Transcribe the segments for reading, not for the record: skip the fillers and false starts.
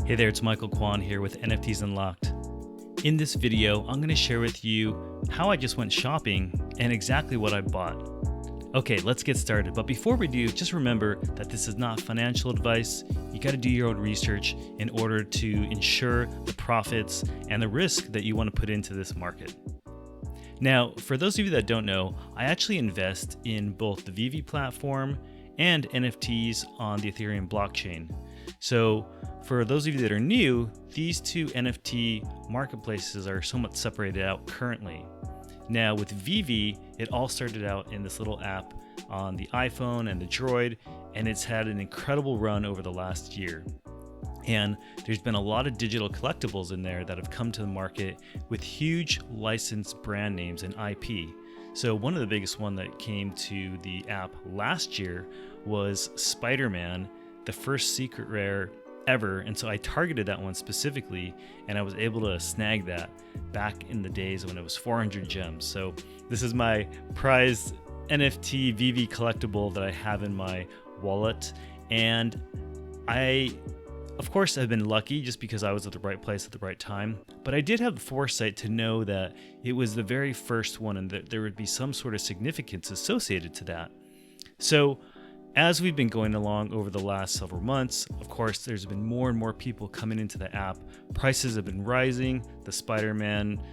Hey there, it's Michael Kwan here with NFTs Unlocked. In this video, I'm going to share with you how I just went shopping and exactly what I bought. Okay, let's get started. But before we do, just remember that this is not financial advice. You got to do your own research in order to ensure the profits and the risk that you want to put into this market. Now, for those of you that don't know, I actually invest in both the VeVe platform and NFTs on the Ethereum blockchain. So for those of you that are new, these two NFT marketplaces are somewhat separated out currently. Now with VeVe, it all started out in this little app on the iPhone and the Droid, and it's had an incredible run over the last year. And there's been a lot of digital collectibles in there that have come to the market with huge licensed brand names and IP. So one of the biggest one that came to the app last year was Spider-Man, the first secret rare ever. And so I targeted that one specifically, and I was able to snag that back in the days when it was 400 gems. So this is my prized NFT VeVe collectible that I have in my wallet. And I, of course, have been lucky just because I was at the right place at the right time. But I did have the foresight to know that it was the very first one and that there would be some sort of significance associated to that. So as we've been going along over the last several months, of course, there's been more and more people coming into the app. Prices have been rising. The Spider-Man,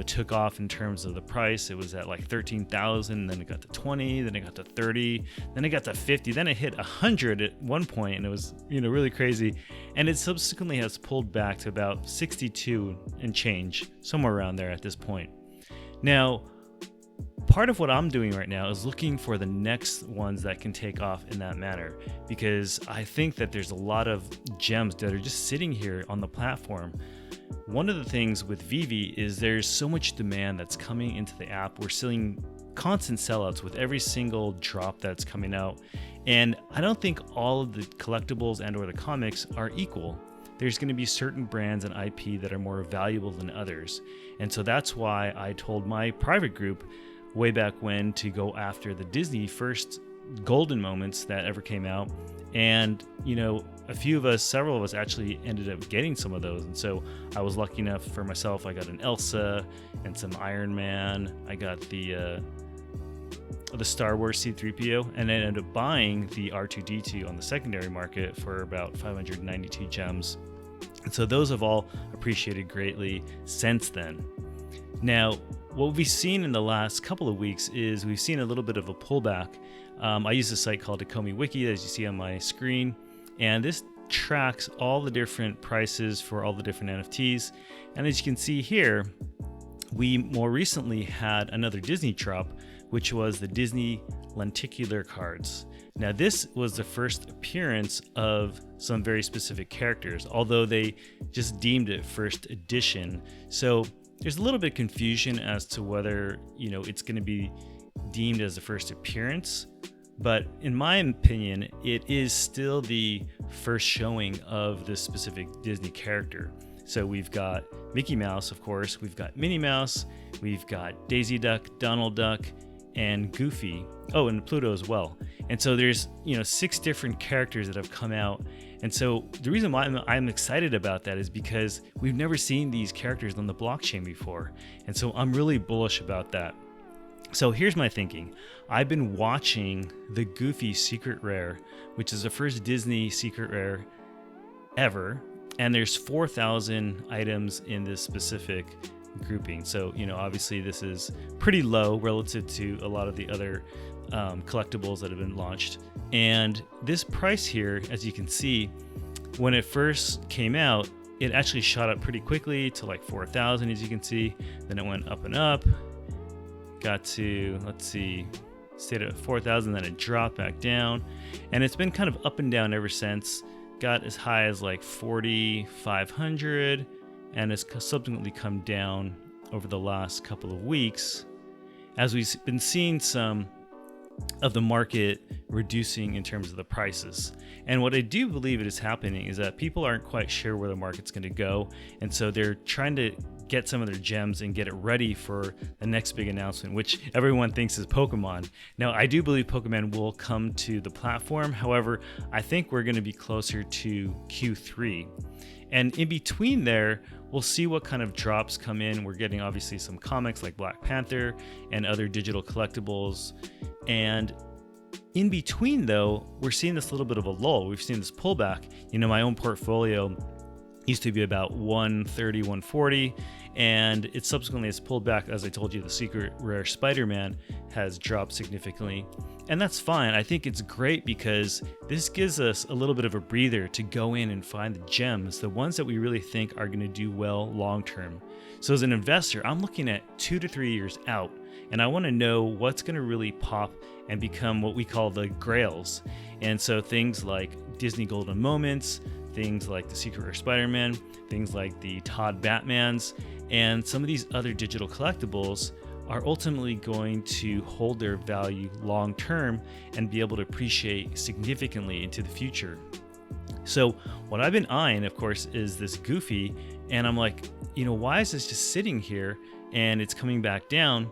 took off in terms of the price. It was at like 13,000, then it got to 20, then it got to 30, then it got to 50, then it hit 100 at one point, and it was, really crazy. And it subsequently has pulled back to about 62 and change, somewhere around there at this point. Now, part of what I'm doing right now is looking for the next ones that can take off in that manner, because I think that there's a lot of gems that are just sitting here on the platform. One of the things with VeVe is there's so much demand that's coming into the app. We're seeing constant sellouts with every single drop that's coming out. And I don't think all of the collectibles and or the comics are equal. There's going to be certain brands and IP that are more valuable than others. And so that's why I told my private group way back when to go after the Disney first golden moments that ever came out. And, several of us actually ended up getting some of those. And so I was lucky enough for myself. I got an Elsa and some Iron Man. I got the Star Wars C-3PO, and I ended up buying the R2-D2 on the secondary market for about 592 gems. And so those have all appreciated greatly since then. Now, what we've seen in the last couple of weeks is we've seen a little bit of a pullback. I use a site called Ecomi Wiki, as you see on my screen, and this tracks all the different prices for all the different NFTs. And as you can see here, we more recently had another Disney drop, which was the Disney lenticular cards. Now, this was the first appearance of some very specific characters, although they just deemed it first edition. So there's a little bit of confusion as to whether, it's going to be deemed as the first appearance. But in my opinion, it is still the first showing of this specific Disney character. So we've got Mickey Mouse, of course. We've got Minnie Mouse. We've got Daisy Duck, Donald Duck, and Goofy. Oh, and Pluto as well. And so there's, 6 different characters that have come out. And so the reason why I'm excited about that is because we've never seen these characters on the blockchain before. And so I'm really bullish about that. So here's my thinking. I've been watching the Goofy Secret Rare, which is the first Disney Secret Rare ever. And there's 4,000 items in this specific grouping. So, obviously this is pretty low relative to a lot of the other collectibles that have been launched. And this price here, as you can see, when it first came out, it actually shot up pretty quickly to like 4,000, as you can see. Then it went up and up, got to, stayed at 4,000, then it dropped back down. And it's been kind of up and down ever since. Got as high as like 4,500, and has subsequently come down over the last couple of weeks as we've been seeing some of the market reducing in terms of the prices. And what I do believe it is happening is that people aren't quite sure where the market's going to go. And so they're trying to get some of their gems and get it ready for the next big announcement, which everyone thinks is Pokemon. Now, I do believe Pokemon will come to the platform. However, I think we're going to be closer to Q3. And in between there, we'll see what kind of drops come in. We're getting obviously some comics like Black Panther and other digital collectibles. And in between though, we're seeing this little bit of a lull. We've seen this pullback. My own portfolio used to be about 130, 140, and it subsequently has pulled back. As I told you, the secret rare Spider-Man has dropped significantly, and that's fine. I think it's great because this gives us a little bit of a breather to go in and find the gems, the ones that we really think are going to do well long term. So as an investor, I'm looking at 2 to 3 years out, and I want to know what's going to really pop and become what we call the grails. And so things like Disney Golden Moments, things like the Secret Rare Spider-Man, things like the Todd Batmans, and some of these other digital collectibles are ultimately going to hold their value long term and be able to appreciate significantly into the future. So what I've been eyeing, of course, is this Goofy, and I'm like, why is this just sitting here and it's coming back down?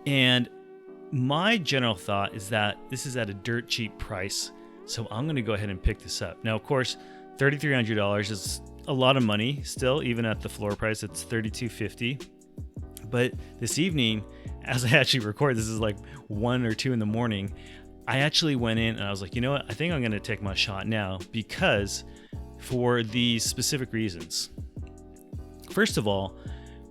And my general thought is that this is at a dirt cheap price, so I'm going to go ahead and pick this up. Now, of course, $3,300 is a lot of money still, even at the floor price. It's $3,250. But this evening, as I actually record, this is like 1 or 2 in the morning, I actually went in and I was like, what? I think I'm going to take my shot now, because for these specific reasons. First of all,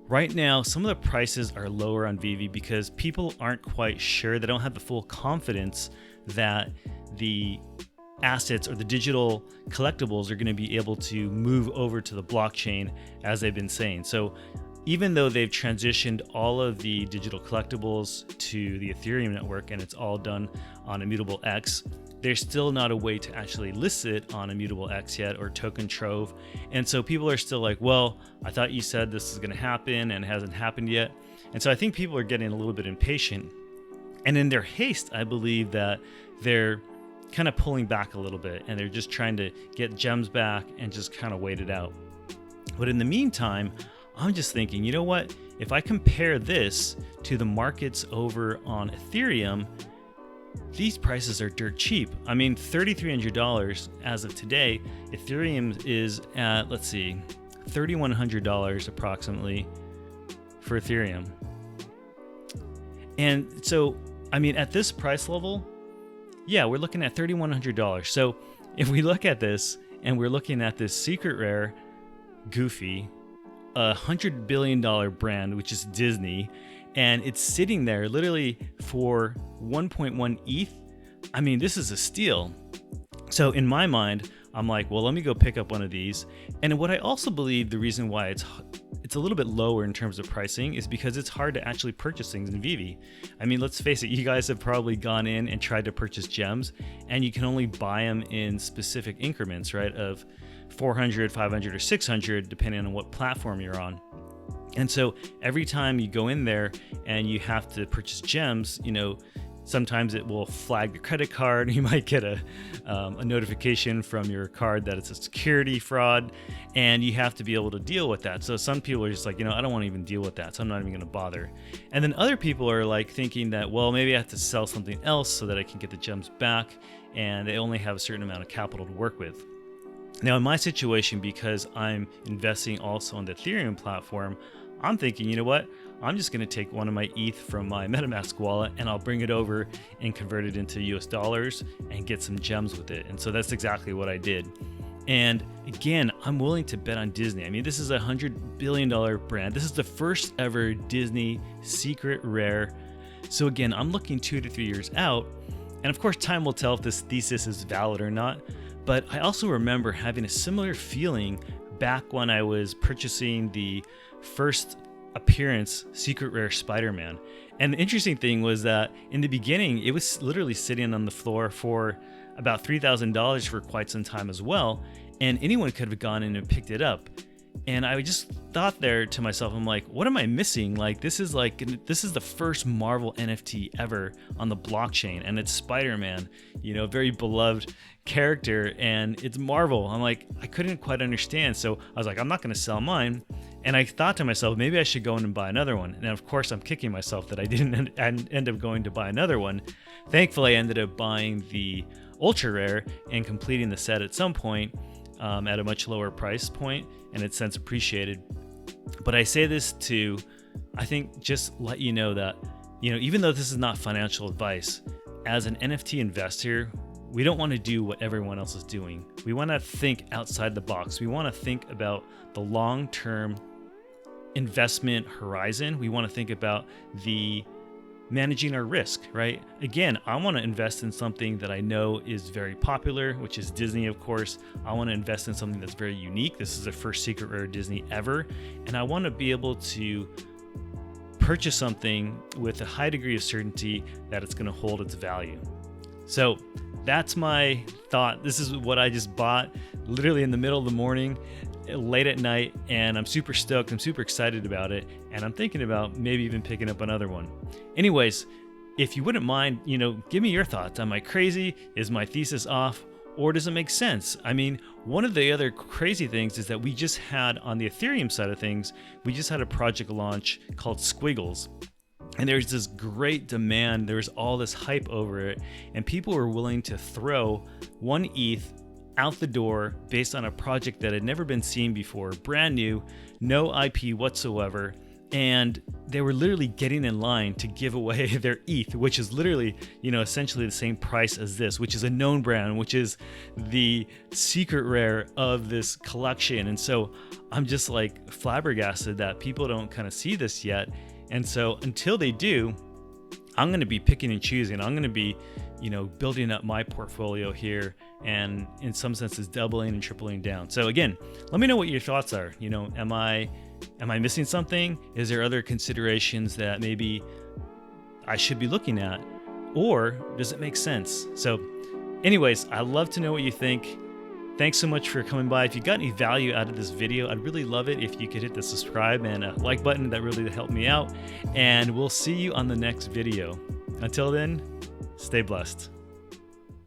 right now, some of the prices are lower on VeVe because people aren't quite sure. They don't have the full confidence that the assets or the digital collectibles are going to be able to move over to the blockchain, as they've been saying. So even though they've transitioned all of the digital collectibles to the Ethereum network and it's all done on Immutable X, there's still not a way to actually list it on Immutable X yet, or Token Trove. And so people are still like, well, I thought you said this is going to happen and it hasn't happened yet. And so I think people are getting a little bit impatient. And in their haste, I believe that they're kind of pulling back a little bit and they're just trying to get gems back and just kind of wait it out. But in the meantime, I'm just thinking, what? If I compare this to the markets over on Ethereum, these prices are dirt cheap. I mean, $3,300 as of today. Ethereum is at, let's see, $3,100 approximately for Ethereum. And so, I mean, at this price level, yeah, we're looking at $3,100. So if we look at this and we're looking at this secret rare Goofy, $100 billion brand, which is Disney, and it's sitting there literally for 1.1 ETH. I mean, this is a steal. So in my mind, I'm like, well, let me go pick up one of these. And what I also believe the reason why it's a little bit lower in terms of pricing is because it's hard to actually purchase things in VeVe. I mean, let's face it, you guys have probably gone in and tried to purchase gems, and you can only buy them in specific increments, right? Of 400, 500, or 600, depending on what platform you're on. And so every time you go in there and you have to purchase gems, sometimes it will flag your credit card. You might get a notification from your card that it's a security fraud, and you have to be able to deal with that. So some people are just like, I don't want to even deal with that, so I'm not even going to bother. And then other people are like thinking that, well, maybe I have to sell something else so that I can get the gems back, and they only have a certain amount of capital to work with. Now, in my situation, because I'm investing also on the Ethereum platform, I'm thinking, what? I'm just going to take one of my ETH from my MetaMask wallet and I'll bring it over and convert it into US dollars and get some gems with it. And so that's exactly what I did. And again, I'm willing to bet on Disney. I mean, this is a $100 billion brand. This is the first ever Disney secret rare. So again, I'm looking 2 to 3 years out. And of course, time will tell if this thesis is valid or not. But I also remember having a similar feeling back when I was purchasing the first appearance secret rare Spider-Man. And the interesting thing was that in the beginning, it was literally sitting on the floor for about $3,000 for quite some time as well. And anyone could have gone in and picked it up. And I just thought there to myself, I'm like, what am I missing? This is the first Marvel NFT ever on the blockchain, and it's Spider-Man, very beloved character, and it's Marvel. I'm like, I couldn't quite understand. So I was like, I'm not going to sell mine. And I thought to myself, maybe I should go in and buy another one. And of course, I'm kicking myself that I didn't end up going to buy another one. Thankfully, I ended up buying the ultra rare and completing the set at some point at a much lower price point, and it's since appreciated. But I say this to, I think, just let you know that, even though this is not financial advice, as an NFT investor, we don't want to do what everyone else is doing. We want to think outside the box. We want to think about the long-term investment horizon. We want to think about the managing our risk, right? Again, I want to invest in something that I know is very popular, which is Disney, of course. I want to invest in something that's very unique. This is the first secret rare Disney ever. And I want to be able to purchase something with a high degree of certainty that it's going to hold its value. So that's my thought. This is what I just bought literally in the middle of the morning, late at night, and I'm super stoked. I'm super excited about it, and I'm thinking about maybe even picking up another one. Anyways, if you wouldn't mind, give me your thoughts. Am I crazy? Is my thesis off? Or does it make sense? I mean, one of the other crazy things is that we just had, on the Ethereum side of things, we just had a project launch called Squiggles. And there's this great demand. There's all this hype over it, and people were willing to throw 1 ETH out the door based on a project that had never been seen before, brand new, no IP whatsoever. And they were literally getting in line to give away their ETH, which is literally, essentially the same price as this, which is a known brand, which is the secret rare of this collection. And so I'm just like flabbergasted that people don't kind of see this yet. And so until they do, I'm going to be picking and choosing. I'm going to be, building up my portfolio here, and in some senses doubling and tripling down. So again, let me know what your thoughts are. Am I missing something? Is there other considerations that maybe I should be looking at? Or does it make sense? So anyways, I'd love to know what you think. Thanks so much for coming by. If you got any value out of this video, I'd really love it if you could hit the subscribe and a like button. That really helped me out. And we'll see you on the next video. Until then, stay blessed.